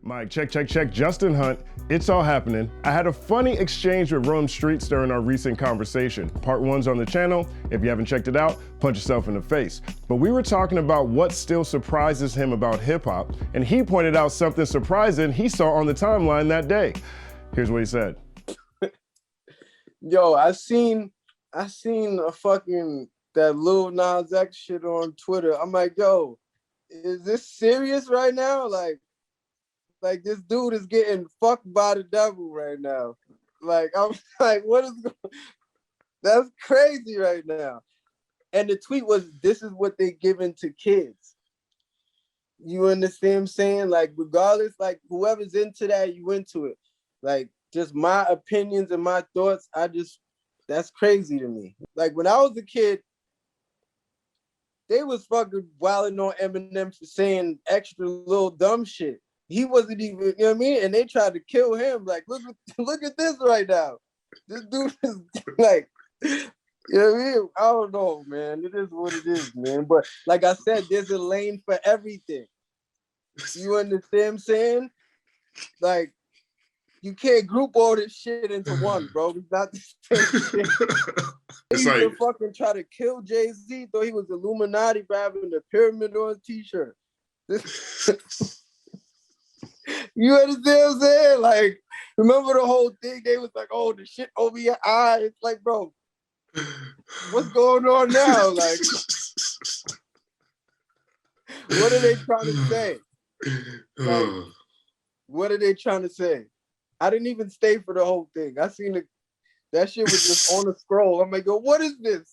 Mike, check. Justin Hunte. It's all happening. I had a funny exchange with Romed Streetz during our recent conversation. Part 1's on the channel. If you haven't checked it out, punch yourself in the face. But we were talking about what still surprises him about hip hop, and he pointed out something surprising he saw on the timeline that day. Here's what he said. Yo, I seen a fucking that Lil Nas X shit on Twitter. I'm like, yo, is this serious right now? Like this dude is getting fucked by the devil right now. Like, I'm like, what is going? That's crazy right now. And the tweet was, this is what they giving to kids. You understand what I'm saying? Like, regardless, like whoever's into that, you into it. Like, just my opinions and my thoughts, that's crazy to me. Like, when I was a kid, they was fucking wilding on Eminem for saying extra little dumb shit. He wasn't even, you know what I mean? And they tried to kill him. Like, look at this right now. This dude is like, you know what I mean? I don't know, man. It is what it is, man. But like I said, there's a lane for everything. You understand what I'm saying? Like, you can't group all this shit into one, bro. It's not the same shit. They used to fucking try to kill Jay-Z, though he was Illuminati by having the pyramid on his t-shirt. You understand what I'm saying? Like, remember the whole thing? They was like, oh, the shit over your eye. It's like, bro, what's going on now? Like, what are they trying to say? Like, what are they trying to say? I didn't even stay for the whole thing. I seen it. That shit was just on the scroll. I'm like, yo, what is this?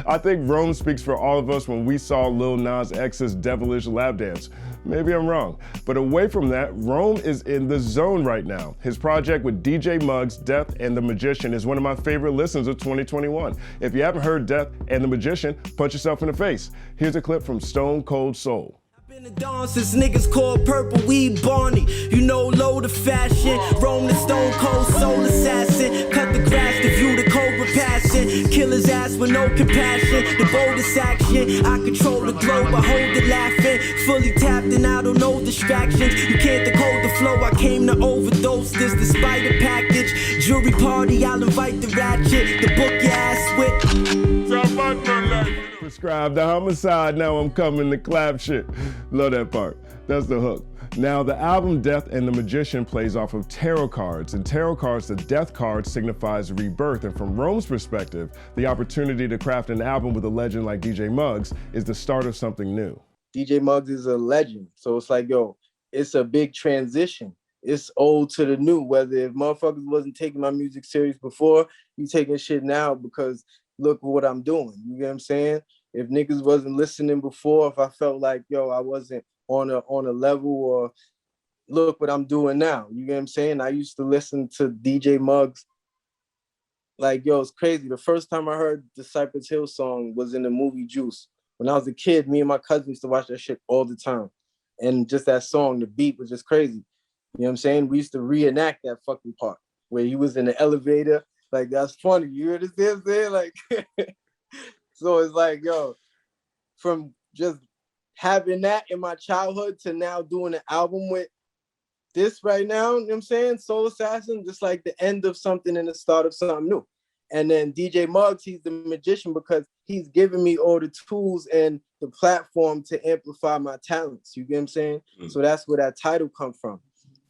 I think Rome speaks for all of us when we saw Lil Nas X's devilish lap dance. Maybe I'm wrong. But away from that, Rome is in the zone right now. His project with DJ Muggs, Death and the Magician is one of my favorite listens of 2021. If you haven't heard Death and the Magician, punch yourself in the face. Here's a clip from Stone Cold Soul. Been the dawn since niggas called purple weed Barney. You know, load of fashion. Roam the stone cold soul assassin. Cut the grass to view the cobra passion. Kill his ass with no compassion. The boldest action. I control the globe, I hold it laughing. Fully tapped and I don't know distractions. You can't decode the flow, I came to overdose this. Despite the package, jury party, I'll invite the ratchet. The book your ass with. Prescribed the homicide, now I'm coming to clap shit. Love that part. That's the hook. Now, the album Death and the Magician plays off of tarot cards. In tarot cards, the death card signifies rebirth. And from Rome's perspective, the opportunity to craft an album with a legend like DJ Muggs is the start of something new. DJ Muggs is a legend. So it's like, yo, it's a big transition. It's old to the new. Whether if motherfuckers wasn't taking my music serious before, you taking shit now because look what I'm doing. You get what I'm saying? If niggas wasn't listening before, if I felt like, yo, I wasn't on a level, or look what I'm doing now. You get what I'm saying? I used to listen to DJ Muggs. Like, yo, it's crazy. The first time I heard the Cypress Hill song was in the movie Juice. When I was a kid, me and my cousin used to watch that shit all the time. And just that song, the beat was just crazy. You know what I'm saying? We used to reenact that fucking part where he was in the elevator. Like, that's funny. You understand what I'm saying? Like, so it's like, yo, from just having that in my childhood to now doing an album with this right now, you know what I'm saying? Soul Assassin, just like the end of something and the start of something new. And then DJ Muggs, he's the magician because he's giving me all the tools and the platform to amplify my talents. You get what I'm saying? Mm-hmm. So that's where that title come from.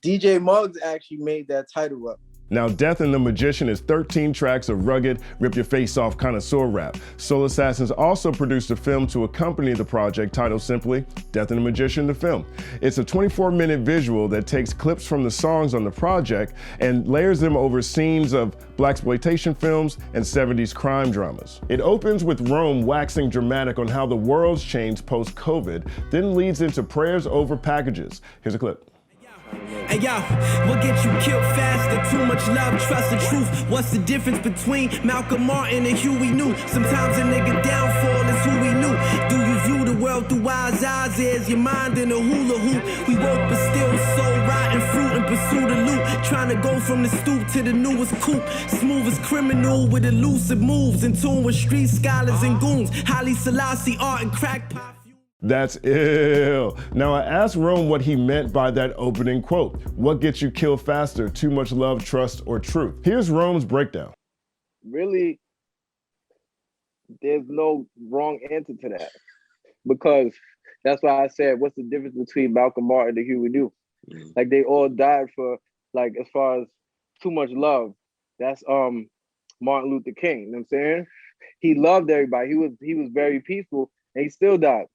DJ Muggs actually made that title up. Now, Death and the Magician is 13 tracks of rugged, rip-your-face-off connoisseur rap. Soul Assassins also produced a film to accompany the project titled simply Death and the Magician, the film. It's a 24-minute visual that takes clips from the songs on the project and layers them over scenes of blaxploitation films and 70s crime dramas. It opens with Rome waxing dramatic on how the world's changed post-COVID, then leads into prayers over packages. Here's a clip. Hey yo, what get you killed faster? Too much love, trust, and truth. What's the difference between Malcolm Martin and Huey New? Sometimes a nigga downfall is who we knew. Do you view the world through wise eyes? Is your mind in a hula hoop? We woke but still so rotten fruit and pursue the loot. Trying to go from the stoop to the newest coupe. Smooth as criminal with elusive moves. In tune with street scholars and goons. Haile Selassie, art and crack pop. That's ill. Now, I asked Rome what he meant by that opening quote. What gets you killed faster, too much love, trust, or truth? Here's Rome's breakdown. Really, there's no wrong answer to that. Because that's why I said, what's the difference between Malcolm Martin and Huey Newton? Like, they all died for, like, as far as too much love. That's Martin Luther King, you know what I'm saying? He loved everybody. He was very peaceful, and he still died.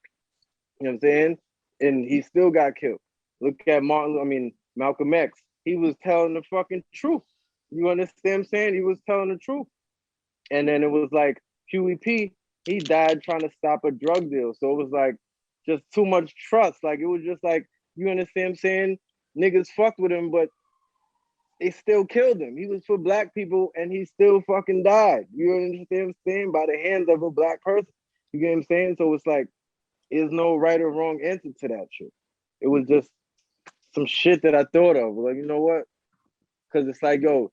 You know what I'm saying? And he still got killed. Look at Malcolm X. He was telling the fucking truth. You understand what I'm saying? He was telling the truth. And then it was like Huey P., he died trying to stop a drug deal. So it was like just too much trust. Like, it was just like, you understand what I'm saying? Niggas fucked with him, but they still killed him. He was for black people and he still fucking died. You understand what I'm saying? By the hands of a black person. You get what I'm saying? So it's like, there's no right or wrong answer to that shit. It was just some shit that I thought of. Like, you know what? Because it's like, yo,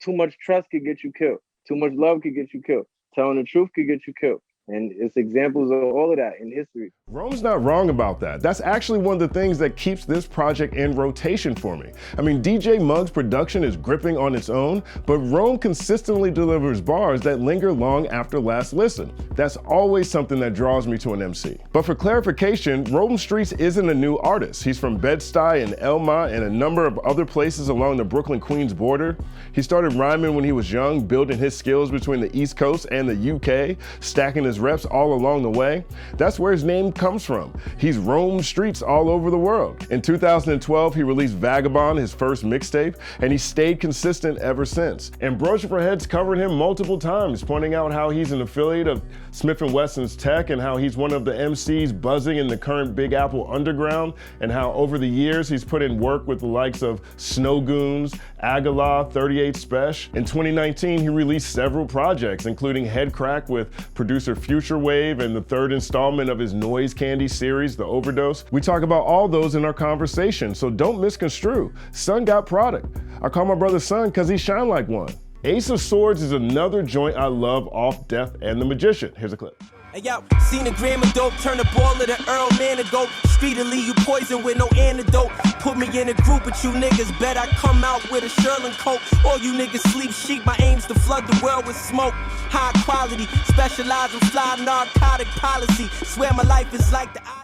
too much trust could get you killed. Too much love could get you killed. Telling the truth could get you killed. And it's examples of all of that in history. Rome's not wrong about that. That's actually one of the things that keeps this project in rotation for me. I mean, DJ Muggs' production is gripping on its own, but Rome consistently delivers bars that linger long after last listen. That's always something that draws me to an MC. But for clarification, Romed Streetz isn't a new artist. He's from Bed Stuy and Elmont and a number of other places along the Brooklyn-Queens border. He started rhyming when he was young, building his skills between the East Coast and the UK, stacking his reps all along the way. That's where his name comes from. He's Romed Streetz all over the world. In 2012, he released Vagabond, his first mixtape, and he stayed consistent ever since. Ambrosia for Heads covered him multiple times, pointing out how he's an affiliate of Smith & Wesson's Tech and how he's one of the MCs buzzing in the current Big Apple underground, and how over the years he's put in work with the likes of Snow Goons, Agala, 38 Spesh. In 2019, he released several projects, including Head Crack with producer Future Wave and the third installment of his Noise Candy series, The Overdose. We talk about all those in our conversation, so don't misconstrue. Son got product. I call my brother Son because he shine like one. Ace of Swords is another joint I love off Death and the Magician. Here's a clip. Hey yo, seen a gram of dope, turn a ball of the Earl man to go. Streetily, you poison with no antidote. Put me in a group with you niggas, bet I come out with a Sherlin coat. All you niggas sleep chic, my aim's to flood the world with smoke. High quality, specialize in fly narcotic policy. Swear my life is like the Odyssey.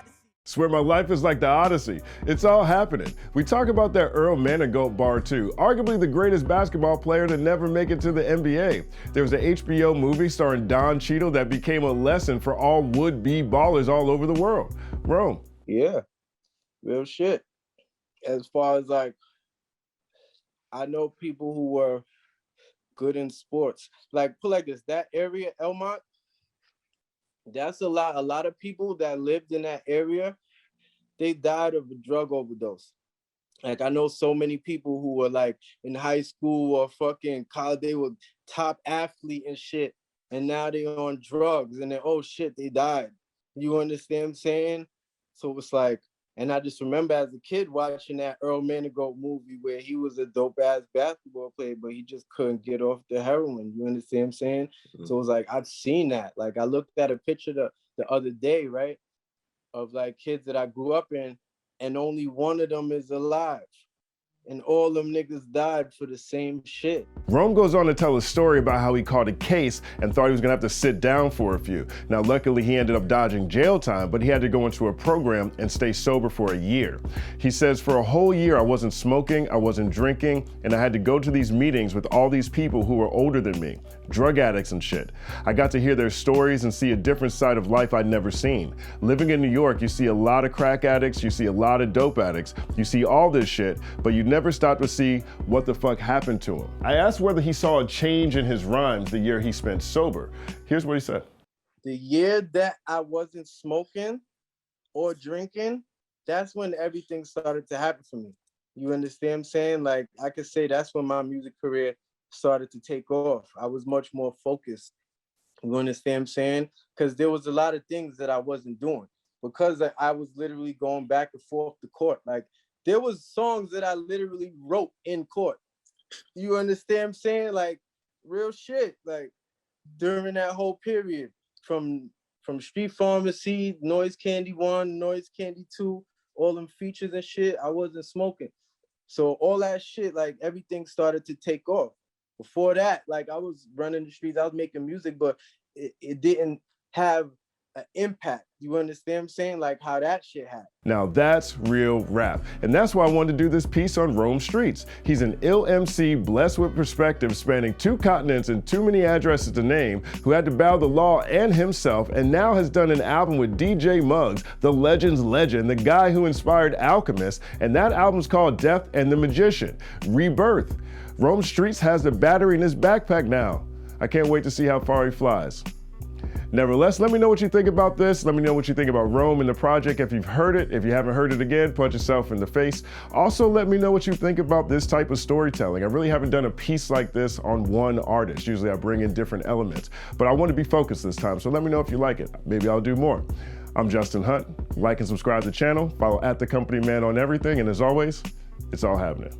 Swear my life is like the Odyssey. It's all happening. We talk about that Earl Manigault bar too, arguably the greatest basketball player to never make it to the NBA. There was an HBO movie starring Don Cheadle that became a lesson for all would-be ballers all over the world. Rome. Yeah, real shit. As far as like, I know people who were good in sports. Like, put like this, that area, Elmont, that's a lot of people that lived in that area, they died of a drug overdose. Like, I know so many people who were like in high school or fucking college, they were top athlete and shit, and now they on drugs, and then, oh shit, they died. You understand what I'm saying? So it's like, and I just remember as a kid watching that Earl Manigault movie where he was a dope-ass basketball player, but he just couldn't get off the heroin. You understand what I'm saying? Mm-hmm. So it was like, I've seen that. Like, I looked at a picture the other day, right, of like kids that I grew up in, and only one of them is alive. And all them niggas died for the same shit. Rome goes on to tell a story about how he caught a case and thought he was gonna have to sit down for a few. Now, luckily he ended up dodging jail time, but he had to go into a program and stay sober for a year. He says, for a whole year, I wasn't smoking, I wasn't drinking, and I had to go to these meetings with all these people who were older than me, drug addicts and shit. I got to hear their stories and see a different side of life I'd never seen. Living in New York, you see a lot of crack addicts, you see a lot of dope addicts, you see all this shit, but you never stop to see what the fuck happened to him. I asked whether he saw a change in his rhymes the year he spent sober. Here's what he said. The year that I wasn't smoking or drinking, that's when everything started to happen for me. You understand what I'm saying? Like, I could say that's when my music career started to take off. I was much more focused. You understand what I'm saying? Because there was a lot of things that I wasn't doing because I was literally going back and forth to court. Like, there was songs that I literally wrote in court. You understand what I'm saying? Like, real shit. Like, during that whole period from from Street Pharmacy, Noise Candy 1, Noise Candy 2, all them features and shit, I wasn't smoking. So all that shit, like everything started to take off. Before that, like I was running the streets, I was making music, but it didn't have an impact. You understand what I'm saying? Like how that shit happened. Now that's real rap. And that's why I wanted to do this piece on Romed Streetz. He's an ill MC blessed with perspective, spanning 2 continents and too many addresses to name, who had to bow the law and himself, and now has done an album with DJ Muggs, the legend's legend, the guy who inspired Alchemist, and that album's called Death and the Magician, Rebirth. Romed Streetz has the battery in his backpack now. I can't wait to see how far he flies. Nevertheless, let me know what you think about this. Let me know what you think about Rome and the project. If you've heard it, if you haven't heard it again, punch yourself in the face. Also, let me know what you think about this type of storytelling. I really haven't done a piece like this on one artist. Usually I bring in different elements, but I want to be focused this time. So let me know if you like it. Maybe I'll do more. I'm Justin Hunt. Like and subscribe to the channel. Follow @thecompanyman on everything. And as always, it's all happening.